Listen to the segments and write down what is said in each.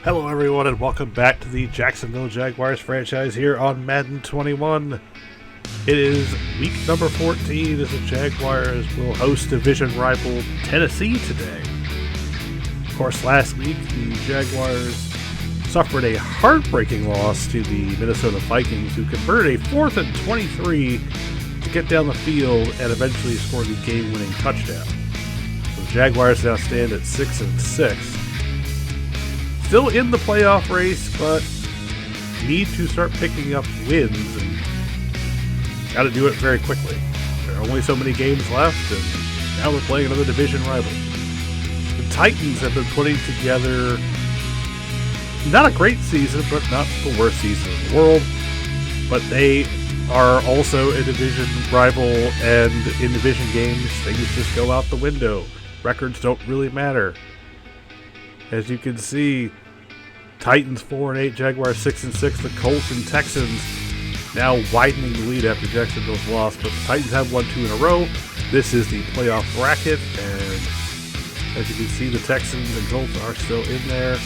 Hello everyone and welcome back to the Jacksonville Jaguars franchise here on Madden 21. It is week number 14 as the Jaguars will host division rival Tennessee today. Of course, last week the Jaguars suffered a heartbreaking loss to the Minnesota Vikings, who converted a 4th and 23 to get down the field and eventually score the game-winning touchdown. So the Jaguars now stand at 6-6. Still in the playoff race, but need to start picking up wins and got to do it very quickly. There are only so many games left, and now we're playing another division rival. The Titans have been putting together not a great season, but not the worst season in the world. But they are also a division rival, and in division games, things just go out the window. Records don't really matter. As you can see, Titans 4-8, Jaguars 6-6. The Colts and Texans now widening the lead after Jacksonville's loss, but the Titans have won 2 in a row. This is the playoff bracket, and as you can see, the Texans and Colts are still in there.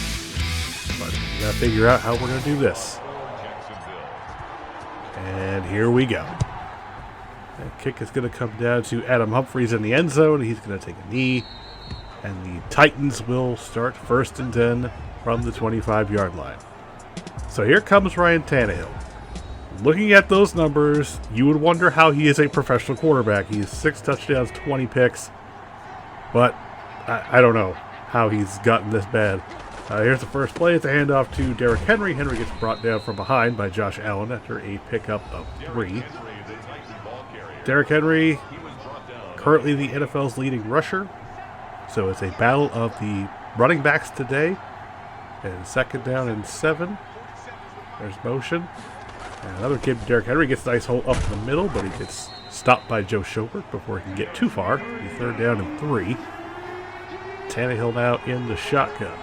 But we gotta figure out how we're gonna do this. And here we go. That kick is gonna come down to Adam Humphries in the end zone. He's gonna take a knee. And the Titans will start 1st and 10 from the 25-yard line. So here comes Ryan Tannehill. Looking at those numbers, you would wonder how he is a professional quarterback. He has 6 touchdowns, 20 picks. But I don't know how he's gotten this bad. Here's the first play. It's a handoff to Derrick Henry. Henry gets brought down from behind by Josh Allen after a pickup of 3. Derrick Henry, currently the NFL's leading rusher. So it's a battle of the running backs today. And 2nd down and 7. There's motion. And another kid, Derrick Henry, gets a nice hole up the middle, but he gets stopped by Joe Schobert before he can get too far. 3rd down and 3. Tannehill now in the shotgun.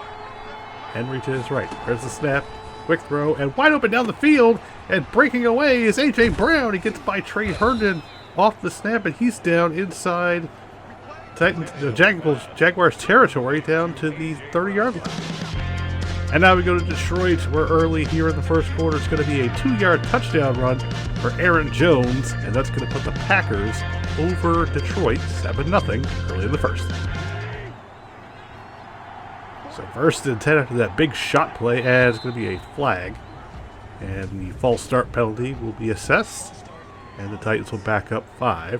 Henry to his right. There's the snap. Quick throw. And wide open down the field. And breaking away is A.J. Brown. He gets by Trey Herndon off the snap, and he's down inside Jaguars territory down to the 30-yard line. And now we go to Detroit, where early here in the first quarter it's going to be a 2-yard touchdown run for Aaron Jones, and that's going to put the Packers over Detroit 7-0 early in the first. So 1st and 10 after that big shot play, and it's going to be a flag, and the false start penalty will be assessed, and the Titans will back up 5.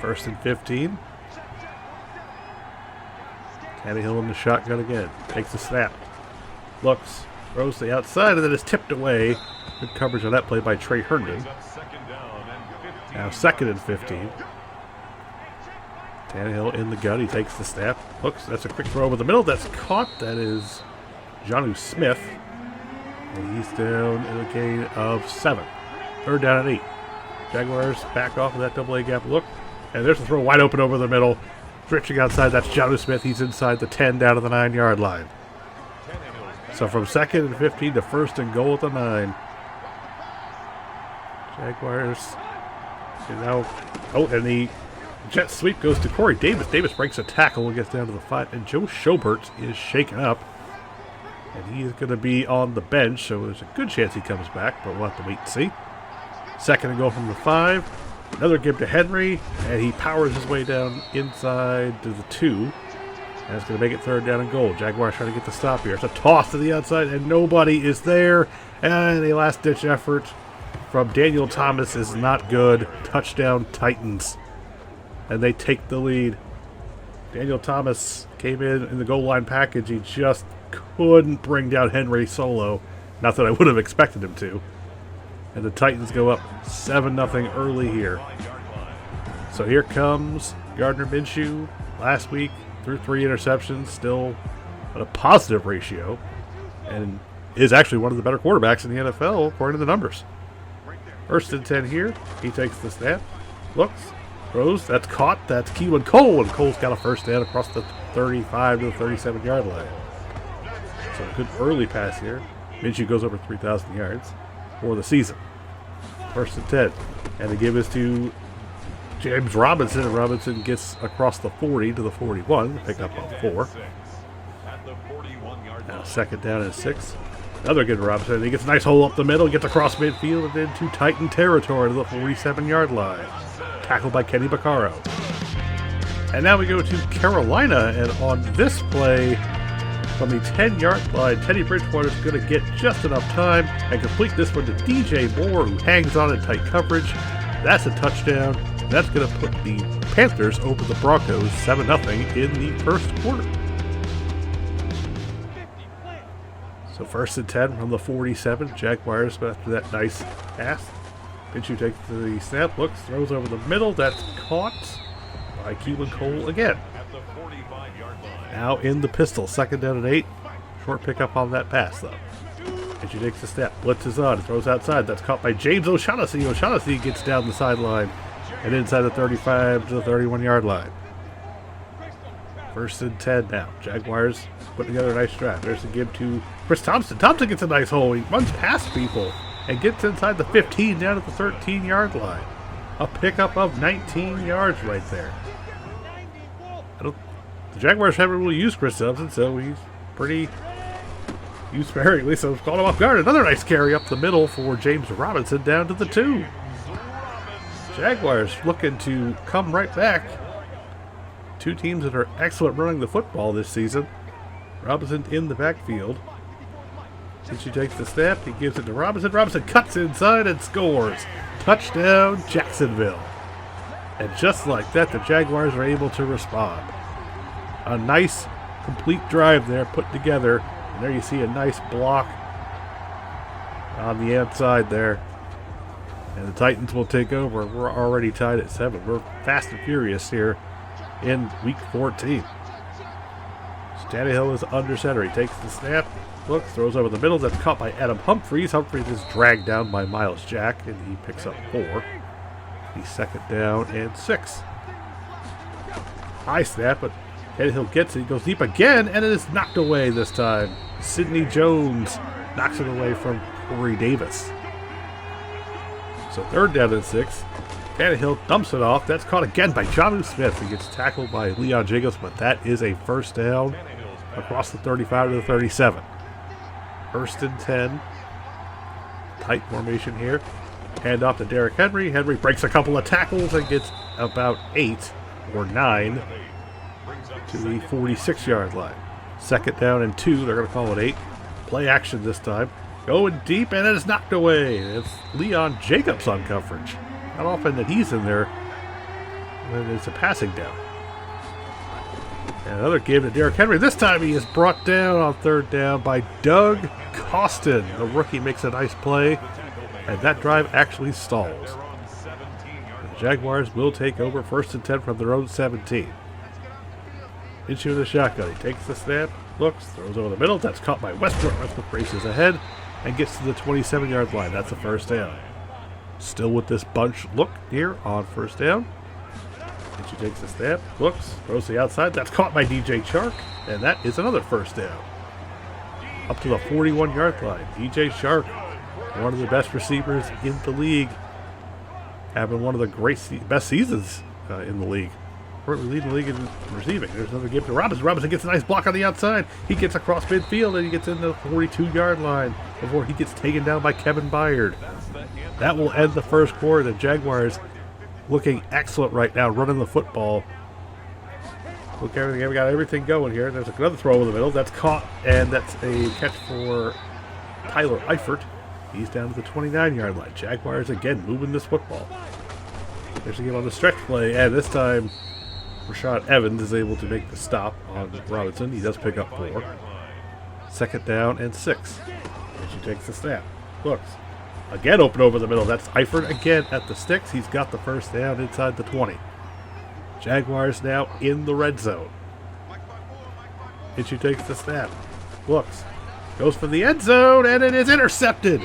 1st and 15. Tannehill in the shotgun again. Takes the snap. Looks. Throws to the outside and then is tipped away. Good coverage on that play by Trey Herndon. Now 2nd and 15. Tannehill in the gun. He takes the snap. Looks. That's a quick throw over the middle. That's caught. That is Jonnu Smith. And he's down in a gain of 7. 3rd down and 8. Jaguars back off of that double-A gap look. And there's the throw wide open over the middle. Stretching outside, that's Jonnu Smith. He's inside the 10 down to the 9-yard line. So from 2nd and 15 to 1st and goal at the 9. Jaguars. And now, and the jet sweep goes to Corey Davis. Davis breaks a tackle and gets down to the 5. And Joe Schobert is shaken up. And he is going to be on the bench, so there's a good chance he comes back, but we'll have to wait and see. 2nd and goal from the 5. Another give to Henry, and he powers his way down inside to the 2. And it's going to make it 3rd down and goal. Jaguars trying to get the stop here. It's a toss to the outside, and nobody is there. And a last-ditch effort from Daniel Thomas is not good. Touchdown Titans. And they take the lead. Daniel Thomas came in the goal line package. He just couldn't bring down Henry solo. Not that I would have expected him to. And the Titans go up 7-0 early here. So here comes Gardner Minshew. Last week, threw 3 interceptions, still at a positive ratio. And is actually one of the better quarterbacks in the NFL, according to the numbers. 1st and 10 here. He takes the snap. Looks. Throws. That's caught. That's Keelan Cole. And Cole's got a 1st down across the 35 to the 37-yard line. So a good early pass here. Minshew goes over 3,000 yards for the season. 1st and 10. And the give is to James Robinson, and Robinson gets across the 40 to the 41, pick up on 4. Now second down and 6. Another good Robinson. He gets a nice hole up the middle, gets across midfield, and into Titan territory to the 47-yard line. Tackled by Kenny Vaccaro. And now we go to Carolina, and on this play, from the 10-yard line, Teddy Bridgewater is going to get just enough time and complete this one to DJ Moore, who hangs on in tight coverage. That's a touchdown. That's going to put the Panthers over the Broncos 7-0 in the first quarter. So first and 10 from the 47. Jaguars after that nice pass. Minshew takes the snap, looks, throws over the middle. That's caught by Keelan Cole again. Now in the pistol, second down and 8. Short pickup on that pass though. Minshew takes the snap, blitz is on, throws outside. That's caught by James O'Shaughnessy. O'Shaughnessy gets down the sideline and inside the 35 to the 31-yard line. First and 10 now. Jaguars put together a nice drive. There's a give to Chris Thompson. Thompson gets a nice hole. He runs past people and gets inside the 15 down at the 13-yard line. A pickup of 19 yards right there. The Jaguars haven't really used Chris Thompson, so he's pretty used sparingly, so it's caught him off guard. Another nice carry up the middle for James Robinson down to the 2. Jaguars looking to come right back. Two teams that are excellent running the football this season. Robinson in the backfield. Minshew takes the snap. He gives it to Robinson. Robinson cuts inside and scores. Touchdown, Jacksonville. And just like that, the Jaguars are able to respond. A nice, complete drive there put together. And there you see a nice block on the outside there. And the Titans will take over. We're already tied at 7. We're fast and furious here in Week 14. Tannehill is under center. He takes the snap, looks, throws over the middle. That's caught by Adam Humphries. Humphries is dragged down by Miles Jack, and he picks up 4. He's second down and 6. High snap, but Tannehill gets it. He goes deep again, and it is knocked away this time. Sidney Jones knocks it away from Corey Davis. So third down and 6. Tannehill dumps it off. That's caught again by Jonnu Smith. He gets tackled by Leon Jacobs, but that is a first down across the 35 to the 37. First and 10. Tight formation here. Hand off to Derrick Henry. Henry breaks a couple of tackles and gets about 8 or 9 to the 46-yard line. Second down and 2. They're going to call it 8. Play action this time. Going deep, and it is knocked away. It's Leon Jacobs on coverage. Not often that he's in there when it's a passing down. And another give to Derrick Henry. This time he is brought down on third down by Doug Costin. The rookie makes a nice play, and that drive actually stalls. The Jaguars will take over first and 10 from their own 17. Into the shotgun. He takes the snap, looks, throws over the middle. That's caught by Westbrook. Westbrook races ahead and gets to the 27-yard line. That's a first down. Still with this bunch look here on first down. And she takes the snap, looks, throws to the outside. That's caught by DJ Chark, and that is another first down. Up to the 41-yard line. DJ Chark, one of the best receivers in the league, having one of the best seasons in the league. Currently leading the league in receiving. There's another give to Robinson. Robinson gets a nice block on the outside. He gets across midfield, and he gets into the 42-yard line before he gets taken down by Kevin Byard. That will end the first quarter. The Jaguars looking excellent right now, running the football. Look, everything. We got everything going here. There's another throw in the middle. That's caught, and that's a catch for Tyler Eifert. He's down to the 29-yard line. Jaguars again moving this football. There's a game on the stretch play, and this time Rashad Evans is able to make the stop on Robinson. He does pick up 4. Second down and 6. And she takes the snap. Looks. Again open over the middle. That's Eifert again at the sticks. He's got the first down inside the 20. Jaguars now in the red zone. And she takes the snap. Looks. Goes for the end zone, and it is intercepted.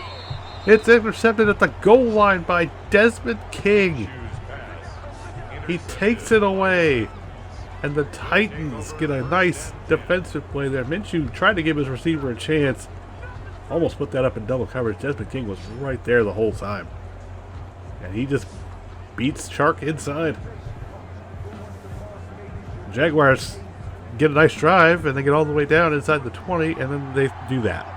It's intercepted at the goal line by Desmond King. He takes it away, and the Titans get a nice defensive play there. Minshew tried to give his receiver a chance. Almost put that up in double coverage. Desmond King was right there the whole time. And he just beats Chark inside. Jaguars get a nice drive, and they get all the way down inside the 20, and then they do that.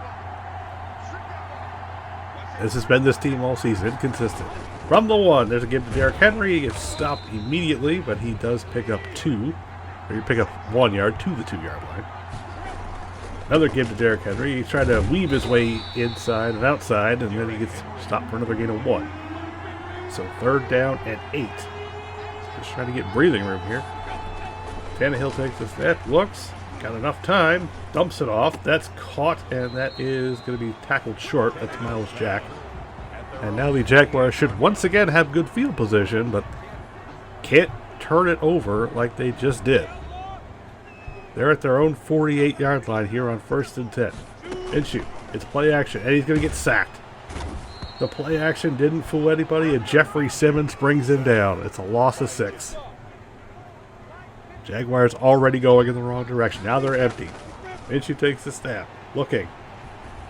This has been this team all season, inconsistent. From the 1, there's a give to Derrick Henry. He gets stopped immediately, but he does pick up 2. Or you pick up 1 yard to the 2-yard line. Another give to Derrick Henry. He's trying to weave his way inside and outside, and then he gets stopped for another gain of 1. So 3rd down and 8. Just trying to get breathing room here. Tannehill takes the snap, looks, got enough time, dumps it off. That's caught, and that is going to be tackled short. That's Miles Jack. And now the Jaguars should once again have good field position, but can't turn it over like they just did. They're at their own 48-yard line here on 1st and 10. Minshew, it's play action, and he's going to get sacked. The play action didn't fool anybody, and Jeffrey Simmons brings him down. It's a loss of 6. Jaguars already going in the wrong direction. Now they're empty. Minshew takes the snap. Looking.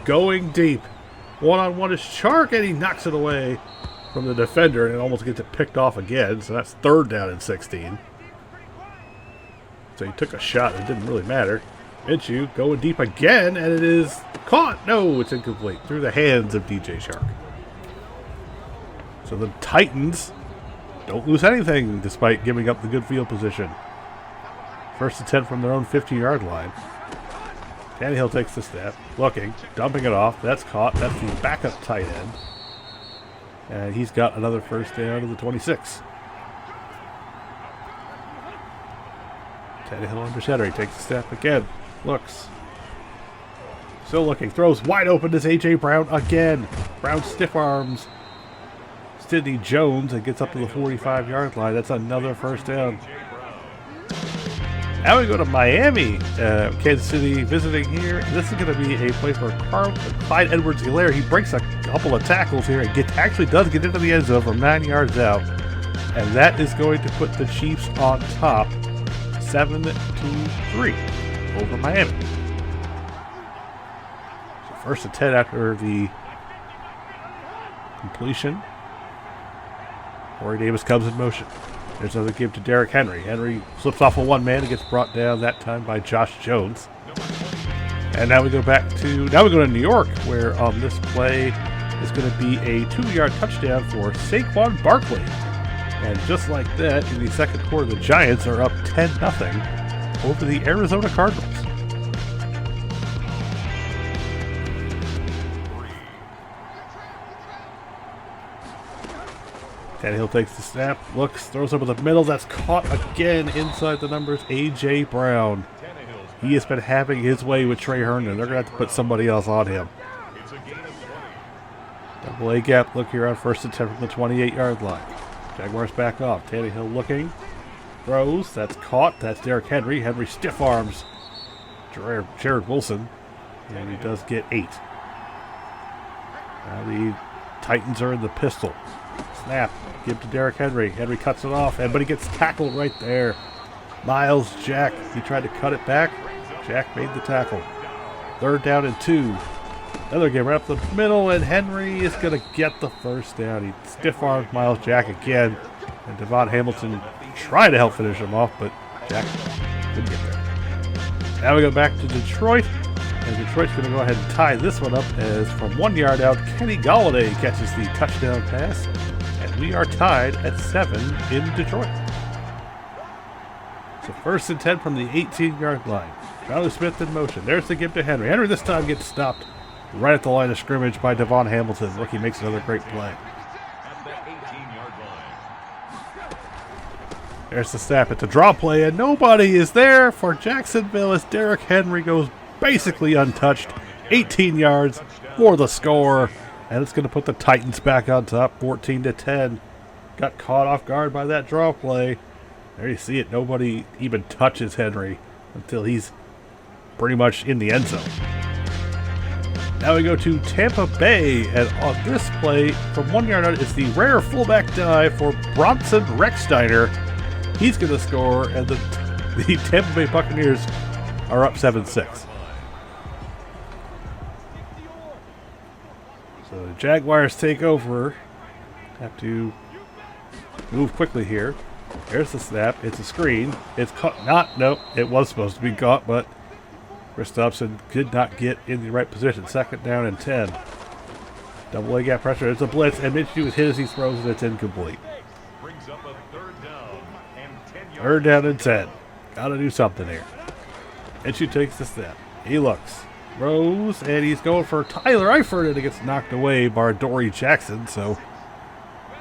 Going deep. One-on-one is Chark, and he knocks it away from the defender, and it almost gets it picked off again. So that's 3rd down and 16. So he took a shot. It didn't really matter. Minshew going deep again, and it is caught. No, it's incomplete. Through the hands of DJ Chark. So the Titans don't lose anything despite giving up the good field position. 1st and 10 from their own 50-yard line. Tannehill takes the snap, looking, dumping it off. That's caught. That's the backup tight end. And he's got another 1st down to the 26. Tannehill under center. He takes the snap again. Looks. Still looking. Throws wide open to A.J. Brown again. Brown stiff arms Sidney Jones and gets up to the 45-yard line. That's another 1st down. Now we go to Miami, Kansas City visiting here. This is going to be a place where Clyde Edwards-Helaire, he breaks a couple of tackles here and actually does get into the end zone from 9 yards out. And that is going to put the Chiefs on top 7-3 over Miami. So 1st and 10 after the completion. Corey Davis comes in motion. There's another give to Derrick Henry. Henry slips off of one man and gets brought down that time by Josh Jones. And now we go to New York, where on this play is going to be a 2-yard touchdown for Saquon Barkley. And just like that, in the second quarter, the Giants are up 10-0 over the Arizona Cardinals. Tannehill takes the snap, looks, throws over the middle. That's caught again inside the numbers. A.J. Brown. He has been having his way with Trey Herndon. They're going to have to put somebody else on him. Double A gap look here on 1st and 10 from the 28-yard line. Jaguars back off. Tannehill looking. Throws. That's caught. That's Derrick Henry. Henry stiff arms Jared Wilson. And he does get 8. Now the Titans are in the pistol. Snap. Give to Derrick Henry. Henry cuts it off, but he gets tackled right there. Miles Jack. He tried to cut it back. Jack made the tackle. 3rd down and 2. Another game right up the middle, and Henry is going to get the 1st down. He stiff arms Miles Jack again, and Devon Hamilton tried to help finish him off, but Jack didn't get there. Now we go back to Detroit, and Detroit's going to go ahead and tie this one up as from 1 yard out, Kenny Golladay catches the touchdown pass, and we are tied at 7 in Detroit. So 1st and 10 from the 18-yard line. Charlie Smith in motion. There's the give to Henry. Henry this time gets stopped right at the line of scrimmage by Devon Hamilton. Look, he makes another great play. There's the snap. It's a draw play, and nobody is there for Jacksonville as Derrick Henry goes basically untouched. 18 yards for the score, and it's going to put the Titans back on top, 14-10. Got caught off guard by that draw play. There you see it. Nobody even touches Henry until he's pretty much in the end zone. Now we go to Tampa Bay, and on this play, from 1 yard out, it's the rare fullback dive for Bronson Rechsteiner. He's going to score, and the Tampa Bay Buccaneers are up 7-6. So the Jaguars take over. Have to move quickly here. There's the snap. It's a screen. It's caught. Nope. It was supposed to be caught, but Chris Thompson did not get in the right position. 2nd down and 10. Double A gap pressure. It's a blitz, and Minshew is hit as he throws, and it's incomplete. Brings up a 3rd down and 10 yards. 3rd down and 10. Got to do something here. Minshew takes the snap. He looks. Throws, and he's going for Tyler Eifert, and it gets knocked away by Dory Jackson, so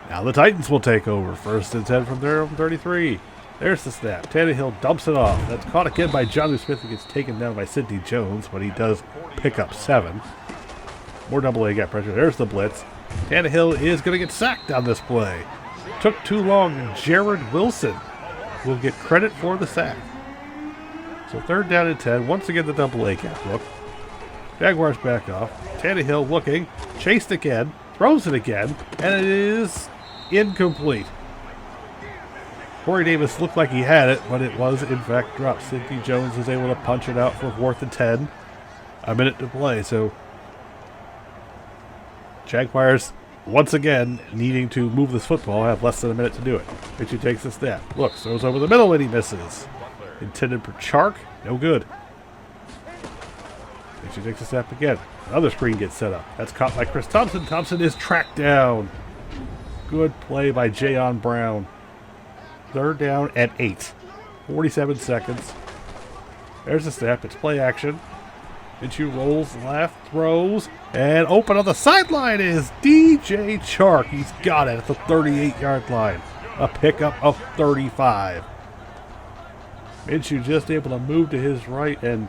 now the Titans will take over. 1st and 10 from their own 33. There's the snap. Tannehill dumps it off. That's caught again by Jonnu Smith, who gets taken down by Sidney Jones, but he does pick up 7. More double A gap pressure. There's the blitz. Tannehill is going to get sacked on this play. Took too long. Jared Wilson will get credit for the sack. So 3rd down and 10. Once again, the double A gap look. Jaguars back off. Tannehill looking. Chased again. Throws it again. And it is incomplete. Corey Davis looked like he had it, but it was in fact dropped. Sidney Jones was able to punch it out for 4th and 10. A minute to play. So Jaguars, once again, needing to move this football, have less than a minute to do it. Minshew takes the snap. Looks, throws over the middle, and he misses. Intended for Chark, no good. Minshew takes the snap again. Another screen gets set up. That's caught by Chris Thompson. Thompson is tracked down. Good play by Jayon Brown. 3rd down and 8. 47 seconds. There's the snap. It's play action. Minshew rolls left, throws, and open on the sideline is DJ Chark. He's got it at the 38-yard line. A pickup of 35. Minshew just able to move to his right, and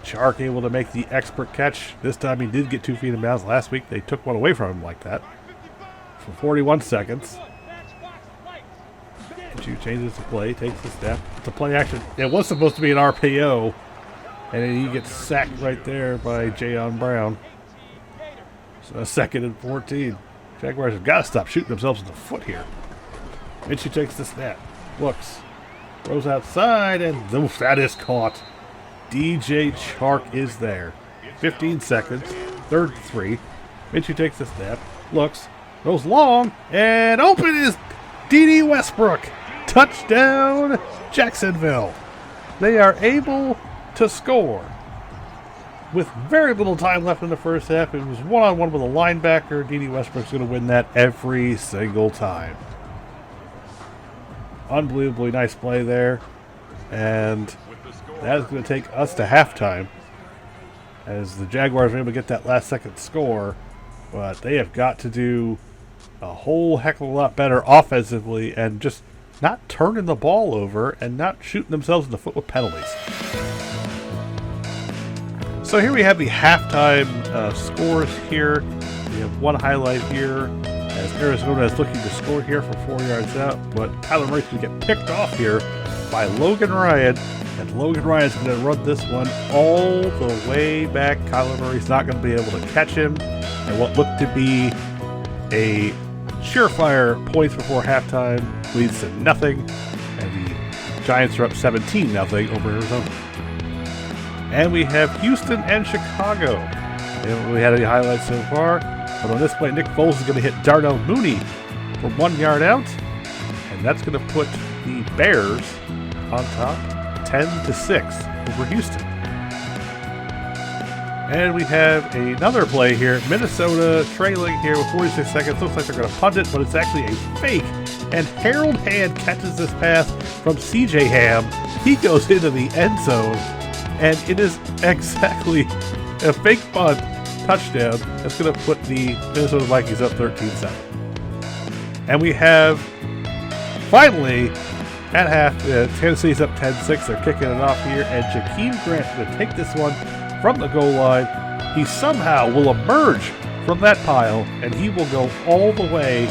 Chark able to make the expert catch. This time he did get 2 feet in bounds. Last week they took one away from him like that. For 41 seconds. Minshew changes the play, takes the step. It's a play action. It was supposed to be an RPO. And then he gets sacked right there by Jayon Brown. So 2nd and 14. Jaguars have got to stop shooting themselves in the foot here. Minshew takes the snap. Looks. Throws outside, and that is caught. DJ Chark is there. 15 seconds. 3rd and 3. Minshew takes the snap. Looks. Throws long. And open is D.D. Westbrook. Touchdown, Jacksonville. They are able to score with very little time left in the first half. It was one-on-one with a linebacker. D.D. Westbrook's going to win that every single time. Unbelievably nice play there. And that is going to take us to halftime as the Jaguars are able to get that last second score. But they have got to do a whole heck of a lot better offensively and just not turning the ball over and not shooting themselves in the foot with penalties. So here we have the halftime scores here. We have one highlight here as Arizona is looking to score here from 4 yards out, but Kyler Murray's going to get picked off here by Logan Ryan, and Logan Ryan's going to run this one all the way back. Kyler Murray's not going to be able to catch him, and what looked to be a surefire points before halftime leads to nothing, and the Giants are up 17-0 over Arizona. And we have Houston and Chicago. And we had any highlights so far. But on this play, Nick Foles is going to hit Darnell Mooney for 1 yard out. And that's going to put the Bears on top 10-6 over Houston. And we have another play here. Minnesota trailing here with 46 seconds. Looks like they're going to punt it, but it's actually a fake. And Harold Hand catches this pass from C.J. Ham. He goes into the end zone. And it is exactly a fake punt touchdown that's going to put the Minnesota Vikings up 13-7. And we have, finally, at half, Tennessee's up 10-6. They're kicking it off here. And Jakeem Grant is going to take this one from the goal line. He somehow will emerge from that pile, and he will go all the way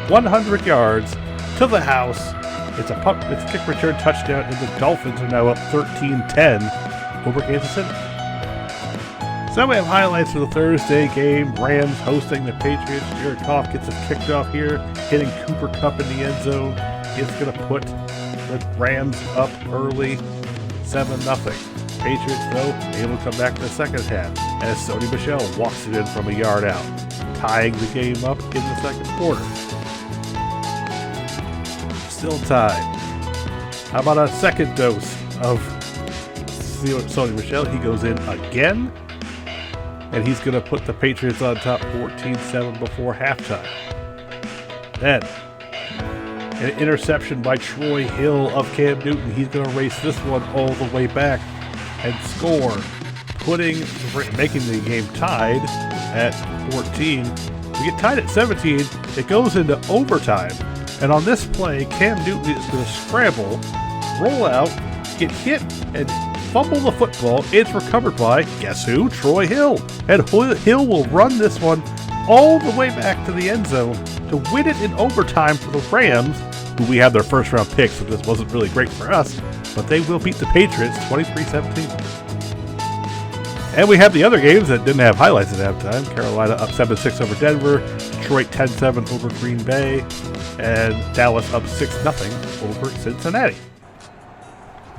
100 yards to the house. It's a kick return touchdown, and the Dolphins are now up 13-10. Over Kansas City. So we have highlights for the Thursday game. Rams hosting the Patriots. Jared Goff gets it kicked off here, hitting Cooper Kupp in the end zone. It's going to put the Rams up early, 7-0. Patriots, though, able to come back in the second half as Sony Michel walks it in from a yard out, tying the game up in the second quarter. Still tied. How about a second dose of Sony Michel? He goes in again. And he's going to put the Patriots on top 14-7 before halftime. Then, an interception by Troy Hill of Cam Newton. He's going to race this one all the way back and score, making the game tied at 14. We get tied at 17. It goes into overtime. And on this play, Cam Newton is going to scramble, roll out, get hit, and fumble the football. It's recovered by, guess who? Troy Hill. And Hill will run this one all the way back to the end zone to win it in overtime for the Rams, who we have their first round pick, so this wasn't really great for us, but they will beat the Patriots 23-17. And we have the other games that didn't have highlights at halftime. Carolina up 7-6 over Denver, Detroit 10-7 over Green Bay, and Dallas up 6-0 over Cincinnati.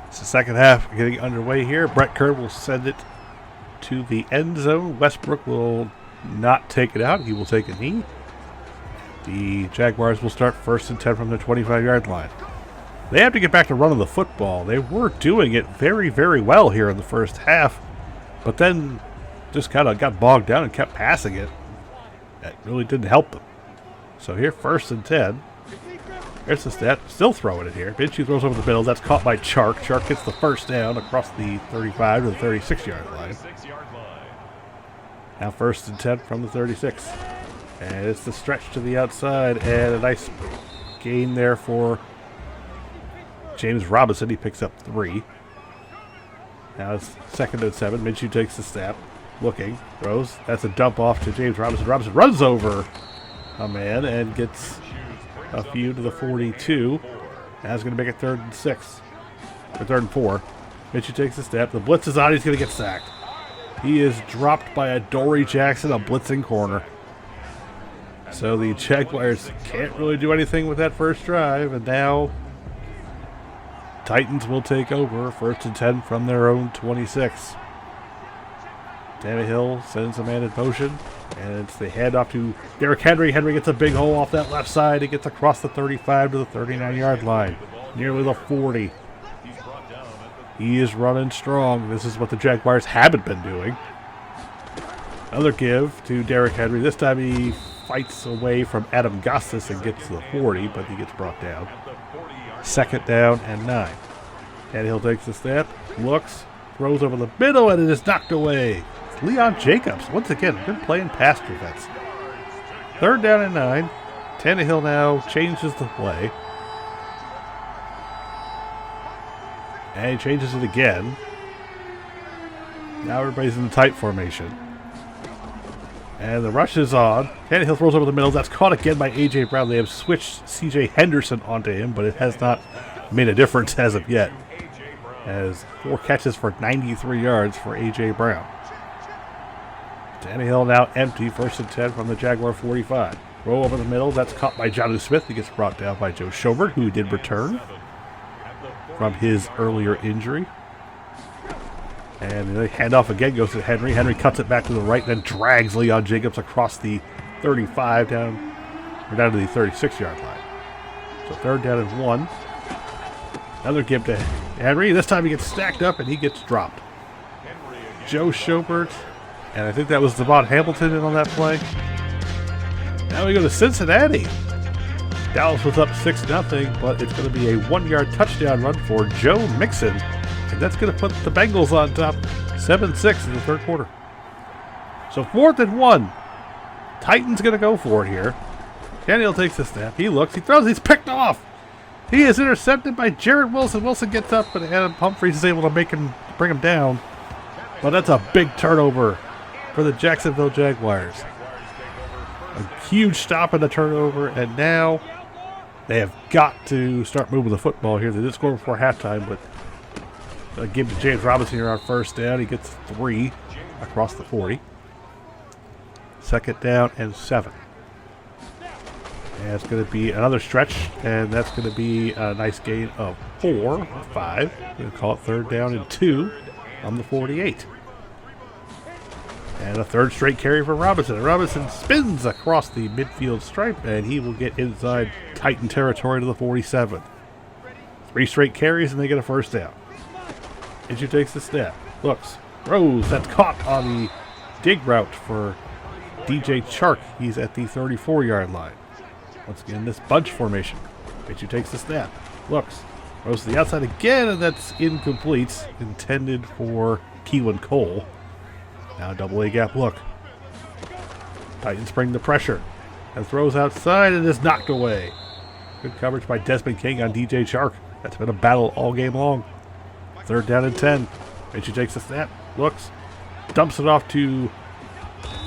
It's the second half getting underway here. Brett Kern will send it to the end zone. Westbrook will not take it out. He will take a knee. The Jaguars will start 1st and 10 from the 25-yard line. They have to get back to running the football. They were doing it very, very well here in the first half, but then just kind of got bogged down and kept passing it. That really didn't help them. So here, 1st and 10. There's the stat. Still throwing it here. Minshew throws over the middle. That's caught by Chark. Chark gets the first down across the 35 to the 36-yard line. Now 1st and 10 from the 36. And it's the stretch to the outside. And a nice gain there for James Robinson. He picks up 3. Now it's 2nd and 7. Minshew takes the snap. Looking. Throws. That's a dump off to James Robinson. Robinson runs over a man and gets a few to the 42. Now he's going to make it 3rd and 6. Or 3rd and 4. Minshew takes the step. The blitz is on. He's going to get sacked. He is dropped by Adoree Jackson, a blitzing corner. So the Jaguars can't really do anything with that first drive. And now Titans will take over 1st and 10 from their own 26. Tannehill sends a man in motion, and it's the handoff to Derrick Henry. Henry gets a big hole off that left side. He gets across the 35 to the 39-yard line, nearly the 40. He is running strong. This is what the Jaguars haven't been doing. Another give to Derrick Henry. This time he fights away from Adam Gustis and gets to the 40, but he gets brought down. 2nd down and 9. Tannehill takes the snap, looks, throws over the middle, and it is knocked away. It's Leon Jacobs. Once again, good play in pass defense. 3rd down and 9. Tannehill now changes the play. And he changes it again. Now everybody's in the tight formation. And the rush is on. Tannehill throws over the middle. That's caught again by A.J. Brown. They have switched C.J. Henderson onto him, but it has not made a difference as of yet. As 4 catches for 93 yards for A.J. Brown. Tannehill now empty, 1st and 10 from the Jaguar 45. Roll over the middle. That's caught by Jonnu Smith. He gets brought down by Joe Schobert, who did return from his earlier injury. And the handoff again goes to Henry. Henry cuts it back to the right, then drags Leon Jacobs across the 35 down to the 36-yard line. So 3rd down and 1. Another give to Henry. This time he gets stacked up and he gets dropped. Joe Schobert, and I think that was Devon Hamilton in on that play. Now we go to Cincinnati. Dallas was up 6-0, but it's going to be a 1-yard touchdown run for Joe Mixon. And that's going to put the Bengals on top 7-6 in the 3rd quarter. So 4th and 1. Titans going to go for it here. Tannehill takes the snap. He looks. He throws. He's picked off. He is intercepted by Jared Wilson. Wilson gets up, but Adam Humphries is able to bring him down. But that's a big turnover for the Jacksonville Jaguars. A huge stop in the turnover, and now they have got to start moving the football here. They did score before halftime, but a give to James Robinson here on 1st down. He gets 3 across the 40. 2nd down and 7. And it's going to be another stretch, and that's going to be a nice gain of 4 or 5. Going to call it 3rd down and 2 on the 48. And a 3rd straight carry for Robinson. And Robinson spins across the midfield stripe, and he will get inside Titan territory to the 47. 3 straight carries, and they get a first down. Minshew takes the snap. Looks. Throws. That's caught on the dig route for DJ Chark. He's at the 34-yard line. Once again, this bunch formation. Minshew takes the snap. Looks. Throws to the outside again, and that's incomplete. Intended for Keelan Cole. Now double A gap look. Titans bring the pressure. And throws outside and is knocked away. Good coverage by Desmond King on DJ Chark. That's been a battle all game long. 3rd down and 10. Minshew takes the snap. Looks. Dumps it off to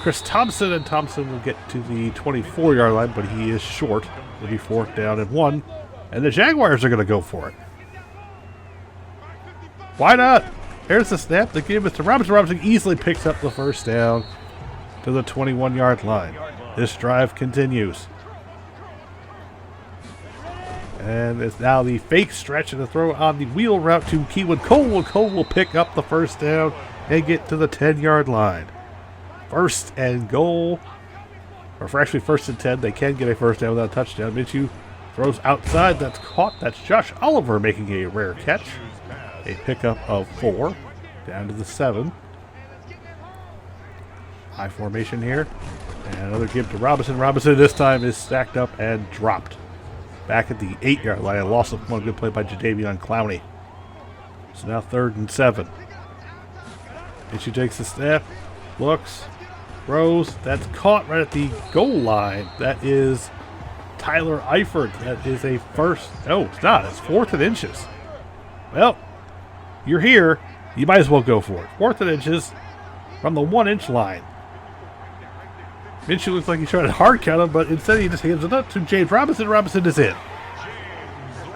Chris Thompson, and Thompson will get to the 24-yard line, but he is short. It'll be 4th down and 1. And the Jaguars are going to go for it. Why not? Here's the snap. They give it to Robinson. Robinson easily picks up the first down to the 21-yard line. This drive continues. And it's now the fake stretch and a throw on the wheel route to Keelan Cole. Cole will pick up the first down and get to the 10-yard line. 1st and goal. Or for actually 1st and 10. They can get a first down without a touchdown. Minshew throws outside. That's caught. That's Josh Oliver making a rare catch. A pickup of 4. Down to the 7. High formation here. And another give to Robinson. Robinson this time is stacked up and dropped. Back at the 8-yard line. A loss of 1. Good play by Jadeveon Clowney. So now 3rd and 7. Minshew takes the snap. Looks. Throws. That's caught right at the goal line. That is Tyler Eifert. That is a first. No, it's not. It's 4th and inches. Well, you're here. You might as well go for it. 4th and inches from the 1-inch line. Minshew looks like he's trying to hard count him, but instead he just hands it up to James Robinson. Robinson is in.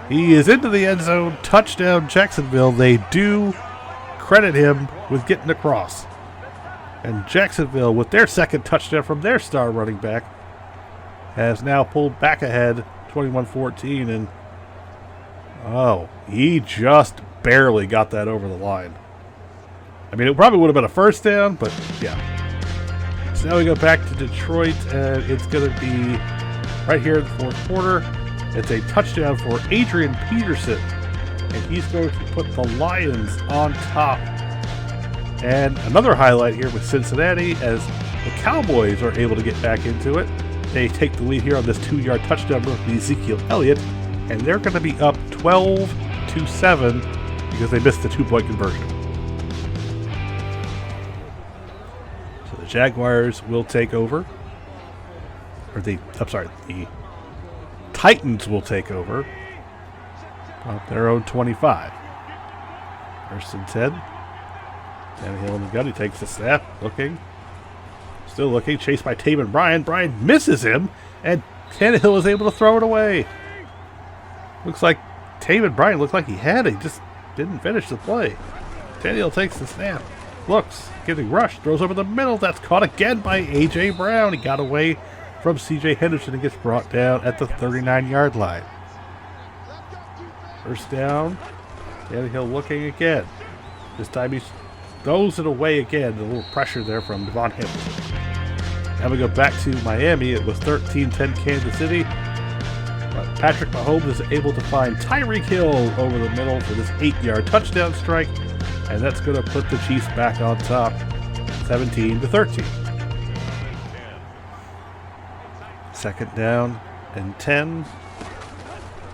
He is into the end zone. Touchdown, Jacksonville. They do credit him with getting across. And Jacksonville, with their 2nd touchdown from their star running back, has now pulled back ahead 21-14. And, oh, he just barely got that over the line. I mean, it probably would have been a first down, but yeah. So now we go back to Detroit, and it's going to be right here in the 4th quarter. It's a touchdown for Adrian Peterson, and he's going to put the Lions on top. And another highlight here with Cincinnati, as the Cowboys are able to get back into it. They take the lead here on this 2-yard touchdown run from Ezekiel Elliott, and they're going to be up 12-7 because they missed the 2-point conversion. So the Jaguars will take over. The Titans will take over on their own 25. 1st and 10. Tannehill in the gun. He takes the snap. Looking. Still looking. Chased by Taven Bryan. Bryan misses him, and Tannehill is able to throw it away. Looks like Taven Bryan looked like he had it. He just didn't finish the play. Tannehill takes the snap. Looks. Getting rushed. Throws over the middle. That's caught again by A.J. Brown. He got away from C.J. Henderson and gets brought down at the 39-yard line. 1st down. Tannehill looking again. This time he throws it away again. A little pressure there from Devon Hamilton. Now we go back to Miami. It was 13-10 Kansas City. But Patrick Mahomes is able to find Tyreek Hill over the middle for this 8-yard touchdown strike. And that's going to put the Chiefs back on top, 17-13. 2nd down and 10.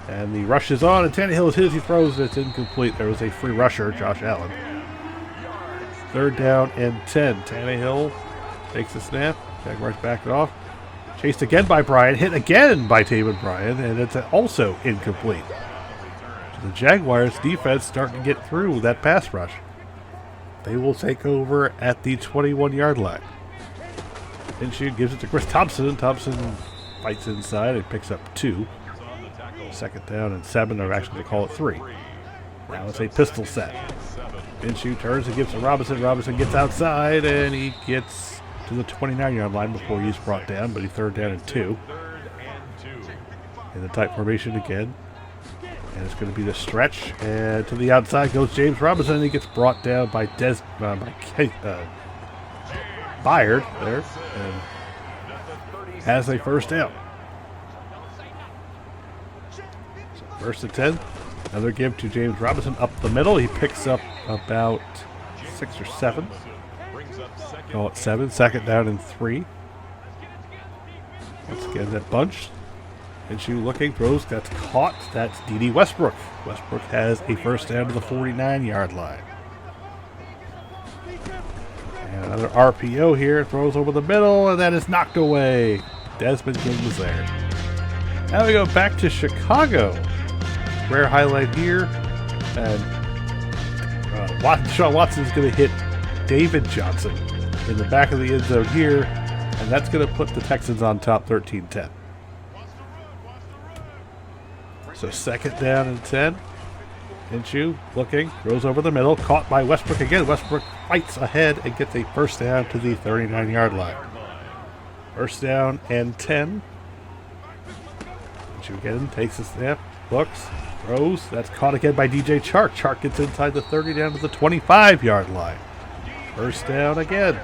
And the rush is on, and Tannehill is his. He throws it. It's incomplete. There was a free rusher, Josh Allen. 3rd down and 10. Tannehill takes the snap. Jaguars back it off. Chased again by Bryan. Hit again by Taven Bryan, and it's also incomplete. So the Jaguars defense starting to get through that pass rush. They will take over at the 21-yard line. Minshew gives it to Chris Thompson. Thompson fights inside and picks up 2. 2nd down and 7, or actually they call it 3. Now it's a pistol set. Minshew turns and gives to Robinson. Robinson gets outside, and he gets to the 29-yard line before he's brought down, but he's 3rd down and 2. In the tight formation again. And it's going to be the stretch. And to the outside goes James Robinson, and he gets brought down by Byard there, and has a first down. So 1st and 10. Another give to James Robinson up the middle. He picks up about 6 or 7. Call it 7. Second down and 3. Once again, that bunch. Minshew looking, throws, that's caught. That's D.D. Westbrook. Westbrook has a first down to the 49-yard line. And another RPO here, throws over the middle, and that is knocked away. Desmond King was there. Now we go back to Chicago. Rare highlight here. And Deshaun Watson is going to hit David Johnson in the back of the end zone here, and that's going to put the Texans on top 13-10. So second down and 10. Minshew looking, throws over the middle, caught by Westbrook again. Westbrook fights ahead and gets a first down to the 39-yard line. First down and 10. Minshew again takes a snap, looks, throws. That's caught again by DJ Chark. Chark gets inside the 30 down to the 25-yard line. First down again.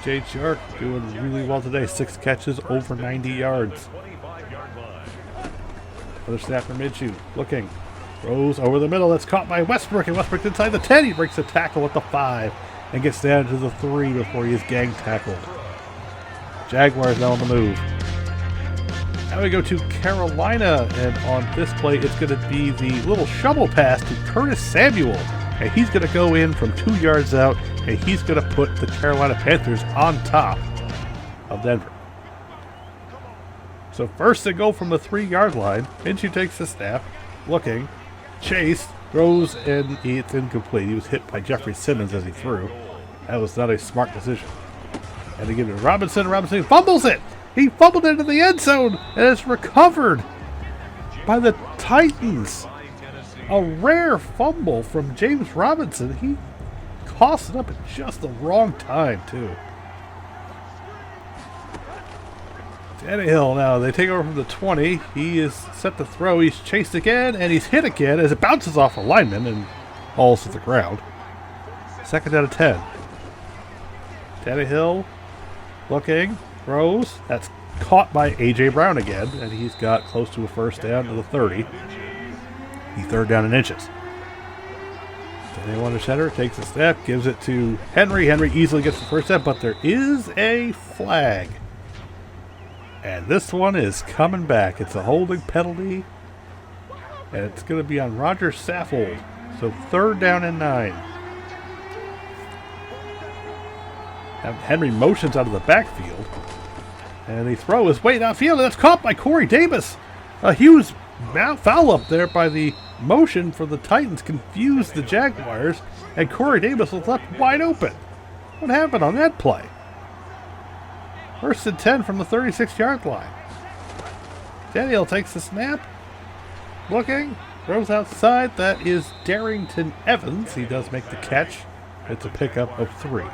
DJ Chark doing really well today. 6 catches, over 90 yards. Another snap from Minshew. Looking. Throws over the middle. That's caught by Westbrook. And Westbrook inside the 10. He breaks a tackle at the 5 and gets down to the 3 before he is gang tackled. Jaguars now on the move. Now we go to Carolina. And on this play, it's going to be the little shovel pass to Curtis Samuel. And he's going to go in from 2 yards out. And he's going to put the Carolina Panthers on top of Denver. So first they go from the 3-yard line. Minshew takes the snap, looking, chase, throws, and it's incomplete. He was hit by Jeffrey Simmons as he threw. That was not a smart decision. And they give it to Robinson. Robinson fumbles it. He fumbled into the end zone, and it's recovered by the Titans. A rare fumble from James Robinson. He cost it up at just the wrong time, too. Tannehill now, they take over from the 20. He is set to throw. He's chased again, and he's hit again as it bounces off a lineman and falls to the ground. Second down and 10. Tannehill looking, throws. That's caught by A.J. Brown again, and he's got close to a first down to the 30. The third down in inches. Tannehill under center, takes a step, gives it to Henry. Henry easily gets the first step, but there is a flag. And this one is coming back. It's a holding penalty. And it's going to be on Roger Saffold. So third down and 9. Henry motions out of the backfield. And the throw is way downfield. And that's caught by Corey Davis. A huge foul up there by the motion for the Titans. Confused the Jaguars. And Corey Davis was left wide open. What happened on that play? First and 10 from the 36-yard line. Daniel takes the snap. Looking. Throws outside. That is Darrington Evans. He does make the catch. It's a pickup of 3.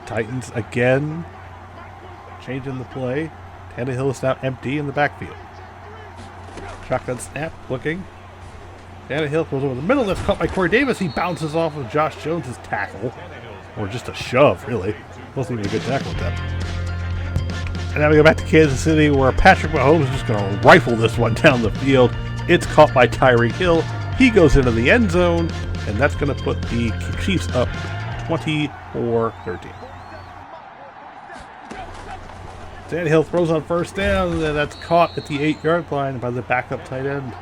Titans again changing the play. Tannehill is now empty in the backfield. Shotgun snap. Looking. Tannehill goes over the middle. That's caught by Corey Davis. He bounces off of Josh Jones' tackle. Or just a shove, really. Wasn't even a good tackle attempt. And now we go back to Kansas City, where Patrick Mahomes is just going to rifle this one down the field. It's caught by Tyreek Hill. He goes into the end zone, and that's going to put the Chiefs up 24-13. Tannehill throws on first down, and that's caught at the 8-yard line by the backup tight end.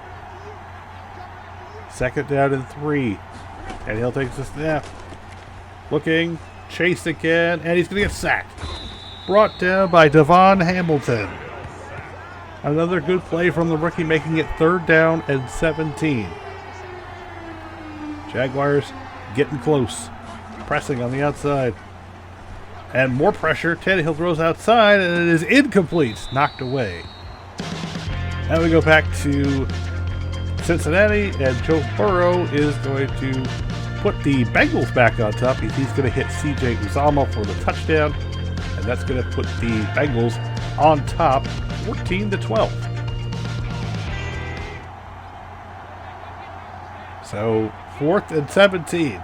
Second down and 3. Tannehill takes the snap. Looking, chased again, and he's going to get sacked. Brought down by Devon Hamilton. Another good play from the rookie, making it third down and 17. Jaguars getting close. Pressing on the outside. And more pressure. Tannehill throws outside, and it is incomplete. Knocked away. Now we go back to Cincinnati, and Joe Burrow is going to put the Bengals back on top. He's going to hit C.J. Uzomah for the touchdown, and that's going to put the Bengals on top 14-12. So 4th and 17.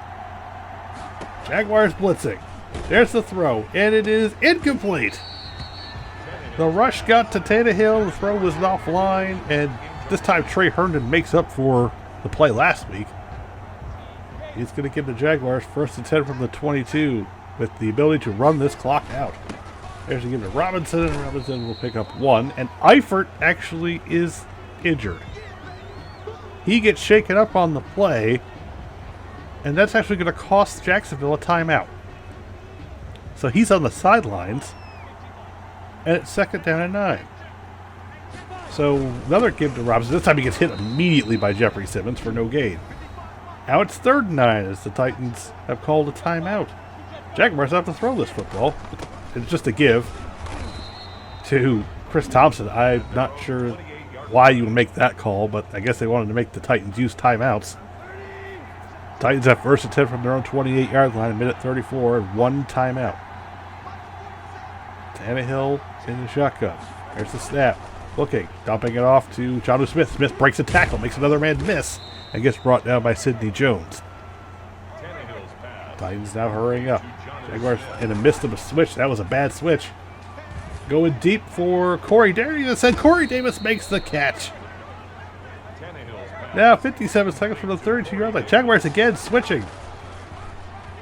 Jaguars blitzing. There's the throw, and it is incomplete. The rush got to Tannehill. The throw was offline, and this time Trey Herndon makes up for the play last week. He's going to give the Jaguars 1st and 10 from the 22 with the ability to run this clock out. There's a give to Robinson, and Robinson will pick up 1. And Eifert actually is injured. He gets shaken up on the play, and that's actually going to cost Jacksonville a timeout. So he's on the sidelines, and it's 2nd down and 9. So another give to Robinson. This time he gets hit immediately by Jeffrey Simmons for no gain. Now it's 3rd and 9 as the Titans have called a timeout. Jaguars have to throw this football. It's just a give to Chris Thompson. I'm not sure why you would make that call, but I guess they wanted to make the Titans use timeouts. Titans have 1st and 10 from their own 28-yard line, a minute 34, and 1 timeout. Tannehill in the shotgun. There's the snap. Looking, dumping it off to Jonnu Smith. Smith breaks a tackle, makes another man miss, and gets brought down by Sidney Jones. Titans now hurrying up. Jaguars in the midst of a switch. That was a bad switch. Going deep for Corey Davis, and Corey Davis makes the catch. Now 57 seconds from the 32-yard line. Jaguars again switching.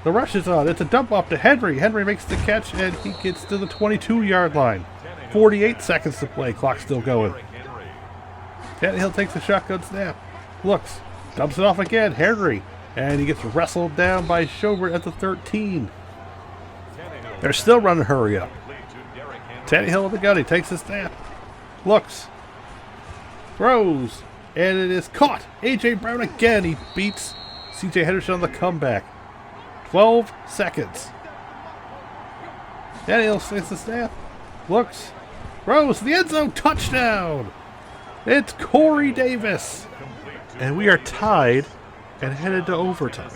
The rush is on. It's a dump off to Henry. Henry makes the catch, and he gets to the 22-yard line. 48 seconds to play. Clock still going. Tannehill takes the shotgun snap. Looks. Dumps it off again. Henry. And he gets wrestled down by Schobert at the 13. They're still running hurry up. Tannehill with the gun. He takes the snap. Looks. Throws. And it is caught. A.J. Brown again. He beats C.J. Henderson on the comeback. 12 seconds. Tannehill takes the snap. Looks. Throws to the end zone. Touchdown. It's Corey Davis. And we are tied and headed to overtime.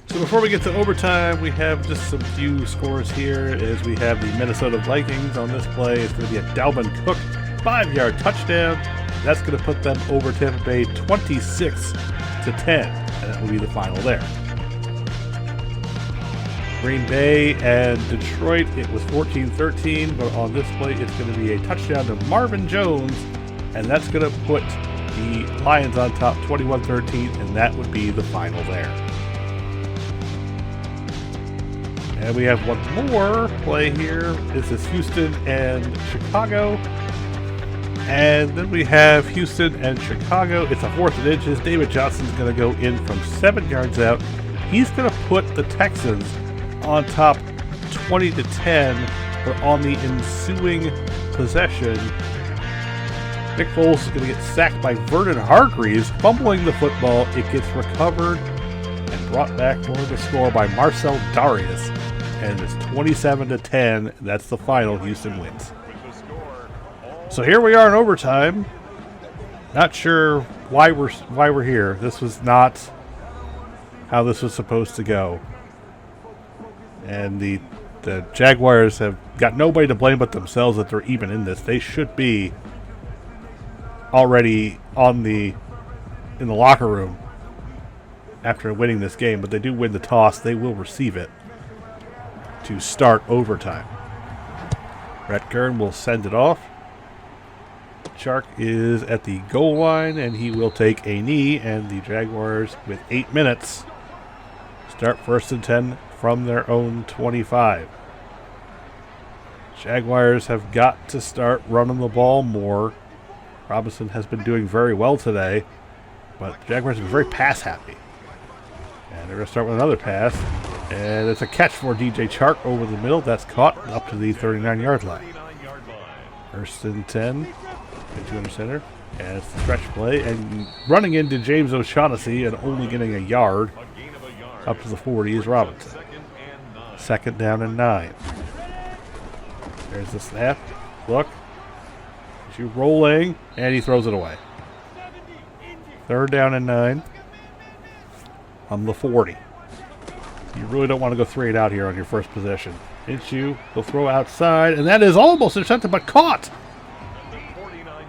So before we get to overtime, we have just some few scores here as we have the Minnesota Vikings on this play. It's going to be a Dalvin Cook 5-yard touchdown. That's going to put them over Tampa Bay 26-10. And that will be the final there. Green Bay and Detroit, it was 14-13, but on this play it's going to be a touchdown to Marvin Jones, and that's going to put the Lions on top 21-13, and that would be the final there. And we have one more play here. This is Houston and Chicago. And then we have Houston and Chicago. It's a 4th and inches. David Johnson's going to go in from 7 yards out. He's going to put the Texans on top 20-10, but on the ensuing possession, Nick Foles is going to get sacked by Vernon Hargreaves, fumbling the football. It gets recovered and brought back for the score by Marcel Darius, and it's 27-10. That's the final. Houston wins. So here we are in overtime. Not sure why we're here. This was not how this was supposed to go. And the Jaguars have got nobody to blame but themselves that they're even in this. They should be already in the locker room after winning this game, but they do win the toss. They will receive it to start overtime. Brett Kern will send it off. Chark is at the goal line, and he will take a knee, and the Jaguars, with 8 minutes, start 1st and 10 from their own 25. Jaguars have got to start running the ball more. Robinson has been doing very well today, but the Jaguars have been very pass happy. And they're going to start with another pass, and it's a catch for DJ Chark over the middle. That's caught up to the 39-yard line. 1st and 10, into under center, and it's the stretch play, and running into James O'Shaughnessy and only getting a yard up to the 40 is Robinson. 2nd down and 9. There's the snap. Look. She's rolling, and he throws it away. 3rd down and 9. On the 40. You really don't want to go 3 and out here on your first possession. Minshew will throw outside, and that is almost intercepted, but caught.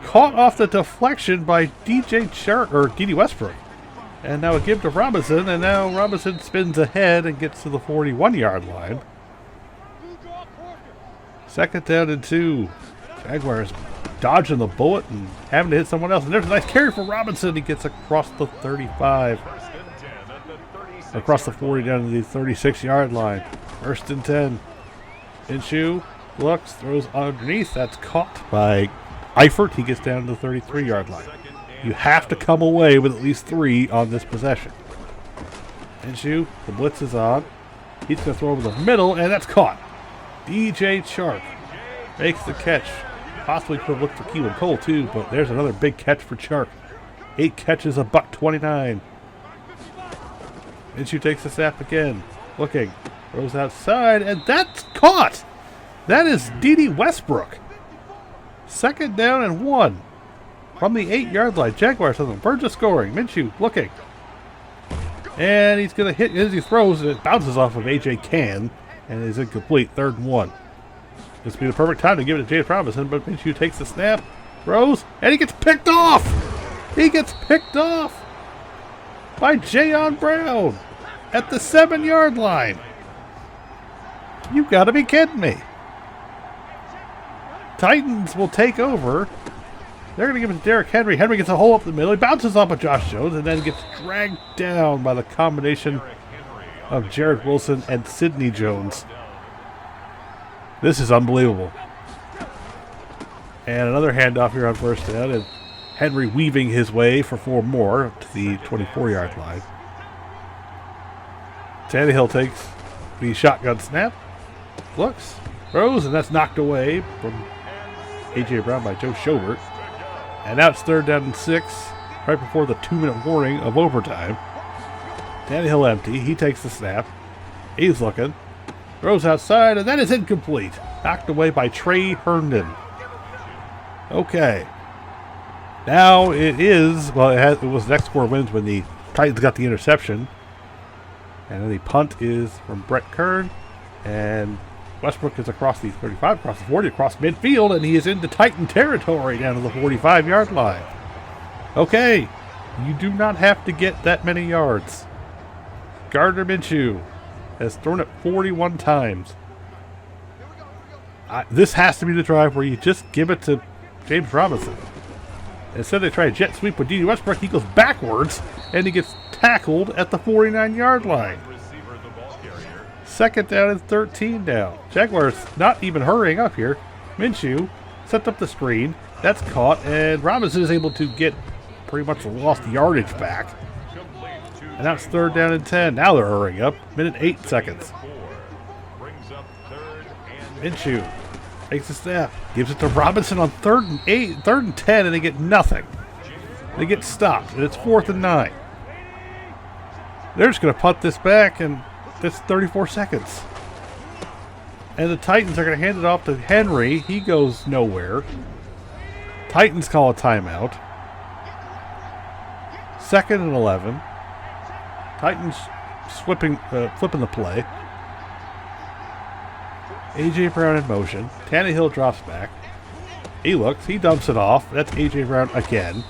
Caught off the deflection by DJ Chark, or D.D. Westbrook. And now a give to Robinson, and now Robinson spins ahead and gets to the 41-yard line. 2nd down and 2. Jaguars dodging the bullet and having to hit someone else. And there's a nice carry for Robinson. He gets across the 35. Across the 40 down to the 36-yard line. 1st and 10. Minshew looks, throws underneath. That's caught by Eifert. He gets down to the 33-yard line. You have to come away with at least 3 on this possession. Minshew, the blitz is on. He's going to throw over the middle, and that's caught. DJ Chark makes the catch. Possibly could have looked for Keelan Cole too, but there's another big catch for Chark. 8 catches, $129. Minshew takes the snap again. Looking. Throws outside, and that's caught! That is D.D. Westbrook. 2nd down and 1. From the 8-yard line. Jaguars on the verge of scoring. Minshew looking. And he's going to hit as he throws, and it bounces off of A.J. Cann and is incomplete. 3rd and 1. This would be the perfect time to give it to James Robinson, but Minshew takes the snap, throws, and he gets picked off! He gets picked off by Jayon Brown at the 7-yard line. You've got to be kidding me. Titans will take over. They're going to give it to Derrick Henry. Henry gets a hole up the middle. He bounces off of Josh Jones and then gets dragged down by the combination of Jared Wilson and Sidney Jones. This is unbelievable. And another handoff here on 1st down, and Henry weaving his way for 4 more up to the 24-yard line. Tannehill takes the shotgun snap, looks, throws, and that's knocked away from A.J. Brown by Joe Schobert. And now it's 3rd down and 6, right before the 2-minute warning of overtime. Tannehill empty. He takes the snap. He's looking. Throws outside, and that is incomplete. Knocked away by Trey Herndon. Okay. Now it is, well, it was the next 4 wins when the Titans got the interception. And then the punt is from Brett Kern. And Westbrook is across the 35, across the 40, across midfield, and he is into Titan territory down to the 45-yard line. Okay. You do not have to get that many yards. Gardner Minshew has thrown it 41 times. This has to be the drive where you just give it to James Robinson. Instead they try a jet sweep with D.D. Westbrook. He goes backwards, and he gets tackled at the 49-yard line. 2nd down and 13 down. Jaguars not even hurrying up here. Minshew sets up the screen. That's caught, and Robinson is able to get pretty much the lost yardage back. And now it's 3rd down and 10. Now they're hurrying up. 1:08 seconds. Minshew takes the snap. Gives it to Robinson on 3rd and 10, and they get nothing. They get stopped, and it's 4th and 9. They're just going to punt this back, and it's 34 seconds. And the Titans are going to hand it off to Henry. He goes nowhere. Titans call a timeout. 2nd and 11. Titans flipping the play. A.J. Brown in motion. Tannehill drops back. He looks. He dumps it off. That's A.J. Brown again.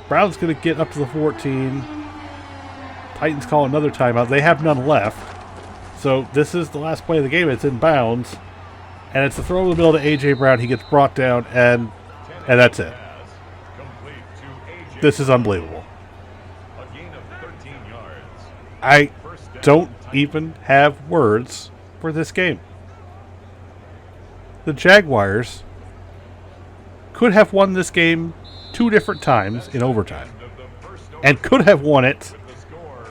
Brown's going to get up to the 14. Titans call another timeout. They have none left. So this is the last play of the game. It's in bounds. And it's the throw in the middle to A.J. Brown. He gets brought down, and that's it. This is unbelievable. I don't even have words for this game. The Jaguars could have won this game 2 different times in overtime and could have won it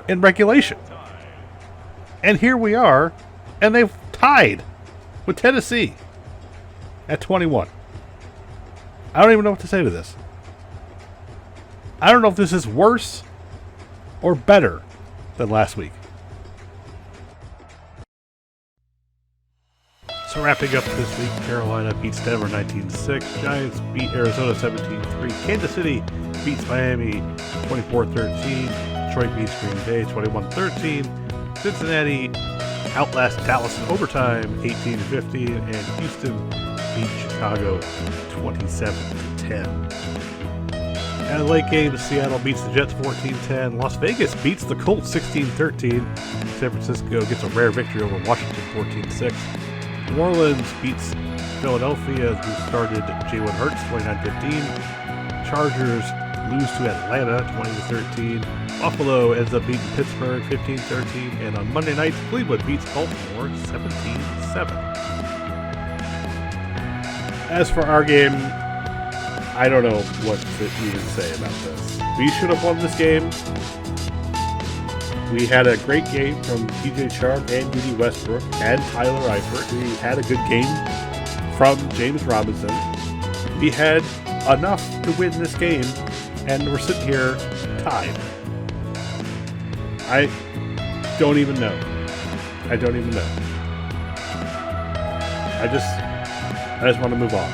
in regulation. And here we are, and they've tied with Tennessee at 21. I don't even know what to say to this. I don't know if this is worse or better than last week. So wrapping up this week, Carolina beats Denver 19-6. Giants beat Arizona 17-3. Kansas City beats Miami 24-13. Detroit beats Green Bay 21-13. Cincinnati outlasts Dallas in overtime 18-15. And Houston beats Chicago 27-10. And in the late game, Seattle beats the Jets 14-10. Las Vegas beats the Colts 16-13. San Francisco gets a rare victory over Washington 14-6. New Orleans beats Philadelphia as we started Jalen Hurts 29-15. Chargers lose to Atlanta 20-13. Buffalo ends up beating Pittsburgh 15-13. And on Monday night, Cleveland beats Baltimore 17-7. As for our game, I don't know what to even say about this. We should have won this game. We had a great game from TJ Sharp and D.D. Westbrook and Tyler Eifert. We had a good game from James Robinson. We had enough to win this game, and we're sitting here tied. I don't even know. I just want to move on.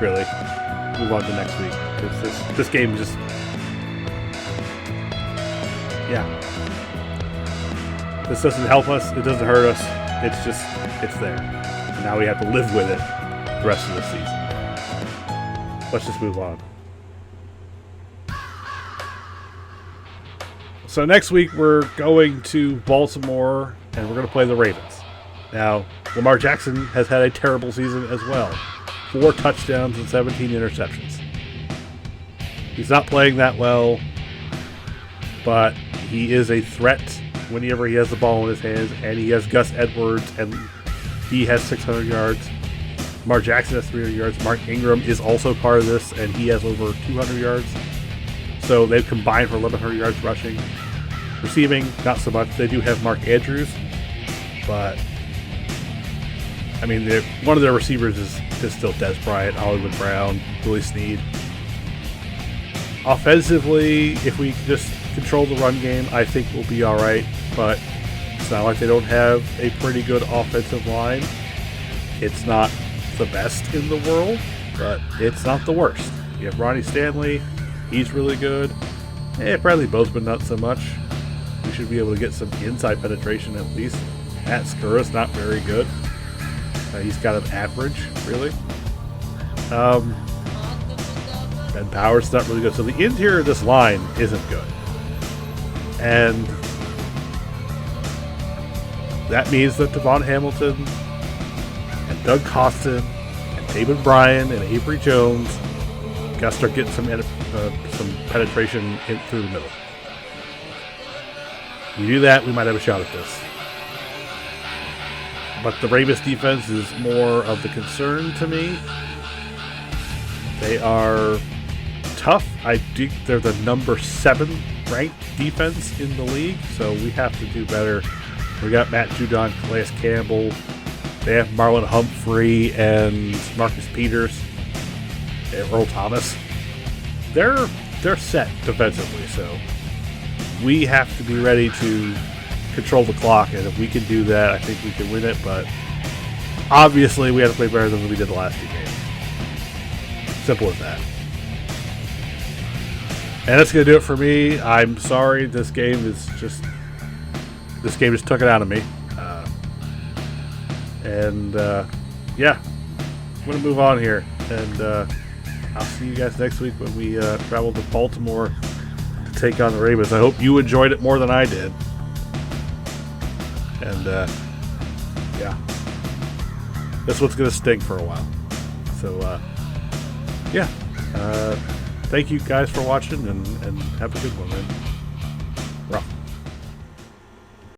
Really. Move on to next week. Because this game just... Yeah. This doesn't help us. It doesn't hurt us. It's there. And now we have to live with it the rest of the season. Let's just move on. So next week we're going to Baltimore and we're going to play the Ravens. Now, Lamar Jackson has had a terrible season as well. 4 touchdowns and 17 interceptions. He's not playing that well, but he is a threat whenever he has the ball in his hands, and he has Gus Edwards, and he has 600 yards. Lamar Jackson has 300 yards. Mark Ingram is also part of this, and he has over 200 yards. So they've combined for 1,100 yards rushing. Receiving, not so much. They do have Mark Andrews, but I mean, one of their receivers is still Des Bryant, Hollywood Brown, Willie Snead. Offensively, if we just control the run game, I think we'll be all right. But it's not like they don't have a pretty good offensive line. It's not the best in the world, but it's not the worst. You have Ronnie Stanley. He's really good. Bradley Bozeman, not so much. We should be able to get some inside penetration at least. Matt Skura's not very good. He's got an average, really. Ben Powers not really good. So the interior of this line isn't good. And that means that Devon Hamilton and Doug Costin and David Bryan and Avery Jones got to start getting some penetration through the middle. You do that, we might have a shot at this. But the Ravens defense is more of the concern to me. They are tough. I think they're the number 7 ranked defense in the league, so we have to do better. We got Matt Judon, Calais Campbell. They have Marlon Humphrey and Marcus Peters and Earl Thomas. They're set defensively, so we have to be ready to control the clock, and if we can do that, I think we can win it, but obviously we have to play better than we did the last 2 games. Simple as that. And that's going to do it for me. I'm sorry, this game just took it out of me. Yeah, I'm going to move on here, and I'll see you guys next week when we travel to Baltimore to take on the Ravens. I hope you enjoyed it more than I did. And, yeah. This one's going to stink for a while. So, yeah. Thank you guys for watching, and have a good one, man.